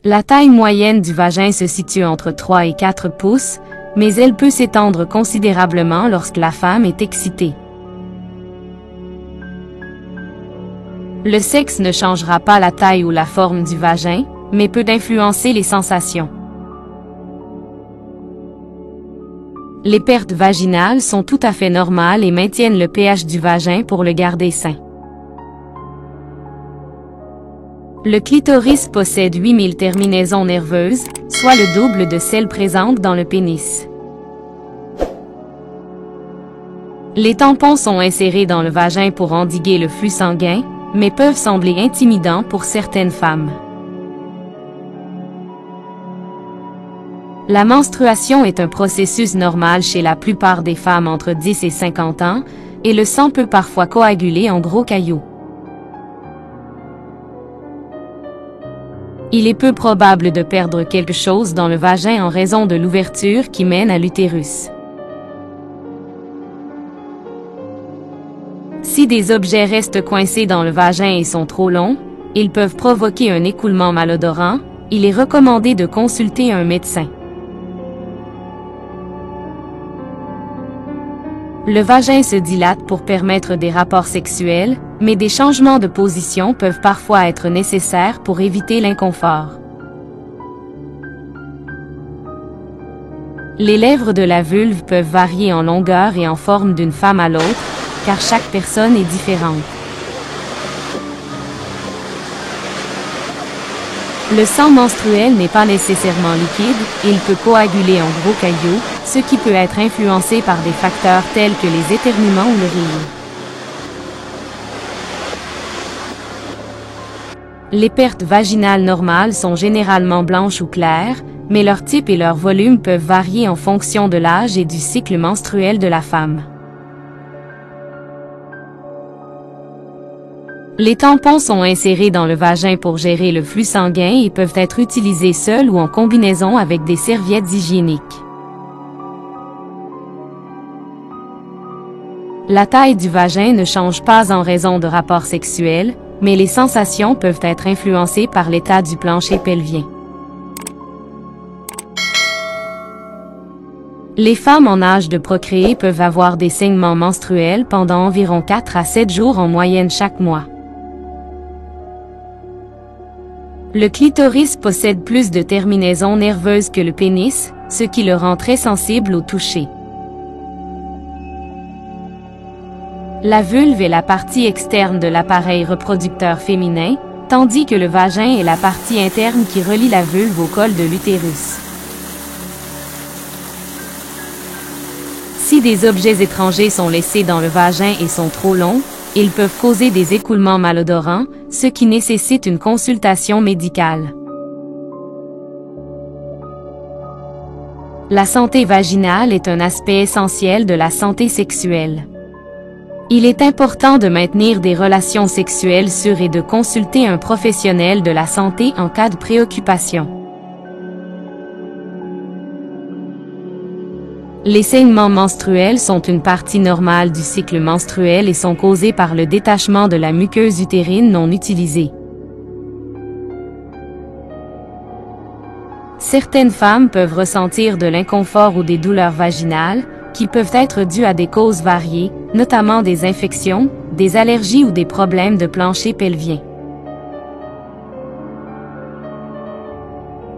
La taille moyenne du vagin se situe entre 3 et 4 pouces, mais elle peut s'étendre considérablement lorsque la femme est excitée. Le sexe ne changera pas la taille ou la forme du vagin, mais peut influencer les sensations. Les pertes vaginales sont tout à fait normales et maintiennent le pH du vagin pour le garder sain. Le clitoris possède 8000 terminaisons nerveuses, soit le double de celles présentes dans le pénis. Les tampons sont insérés dans le vagin pour endiguer le flux sanguin, mais peuvent sembler intimidants pour certaines femmes. La menstruation est un processus normal chez la plupart des femmes entre 10 et 50 ans, et le sang peut parfois coaguler en gros cailloux. Il est peu probable de perdre quelque chose dans le vagin en raison de l'ouverture qui mène à l'utérus. Si des objets restent coincés dans le vagin et sont trop longs, ils peuvent provoquer un écoulement malodorant. Il est recommandé de consulter un médecin. Le vagin se dilate pour permettre des rapports sexuels, mais des changements de position peuvent parfois être nécessaires pour éviter l'inconfort. Les lèvres de la vulve peuvent varier en longueur et en forme d'une femme à l'autre, car chaque personne est différente. Le sang menstruel n'est pas nécessairement liquide, il peut coaguler en gros cailloux, ce qui peut être influencé par des facteurs tels que les éternuements ou le rire. Les pertes vaginales normales sont généralement blanches ou claires, mais leur type et leur volume peuvent varier en fonction de l'âge et du cycle menstruel de la femme. Les tampons sont insérés dans le vagin pour gérer le flux sanguin et peuvent être utilisés seuls ou en combinaison avec des serviettes hygiéniques. La taille du vagin ne change pas en raison de rapports sexuels, mais les sensations peuvent être influencées par l'état du plancher pelvien. Les femmes en âge de procréer peuvent avoir des saignements menstruels pendant environ 4 à 7 jours en moyenne chaque mois. Le clitoris possède plus de terminaisons nerveuses que le pénis, ce qui le rend très sensible au toucher. La vulve est la partie externe de l'appareil reproducteur féminin, tandis que le vagin est la partie interne qui relie la vulve au col de l'utérus. Si des objets étrangers sont laissés dans le vagin et sont trop longs, ils peuvent causer des écoulements malodorants, ce qui nécessite une consultation médicale. La santé vaginale est un aspect essentiel de la santé sexuelle. Il est important de maintenir des relations sexuelles sûres et de consulter un professionnel de la santé en cas de préoccupation. Les saignements menstruels sont une partie normale du cycle menstruel et sont causés par le détachement de la muqueuse utérine non utilisée. Certaines femmes peuvent ressentir de l'inconfort ou des douleurs vaginales, qui peuvent être dues à des causes variées, notamment des infections, des allergies ou des problèmes de plancher pelvien.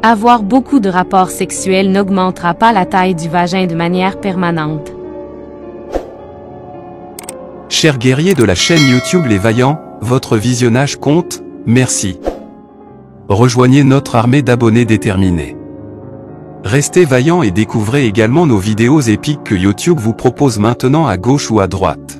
Avoir beaucoup de rapports sexuels n'augmentera pas la taille du vagin de manière permanente. Chers guerriers de la chaîne YouTube Les Vaillants, votre visionnage compte, merci. Rejoignez notre armée d'abonnés déterminés. Restez vaillants et découvrez également nos vidéos épiques que YouTube vous propose maintenant à gauche ou à droite.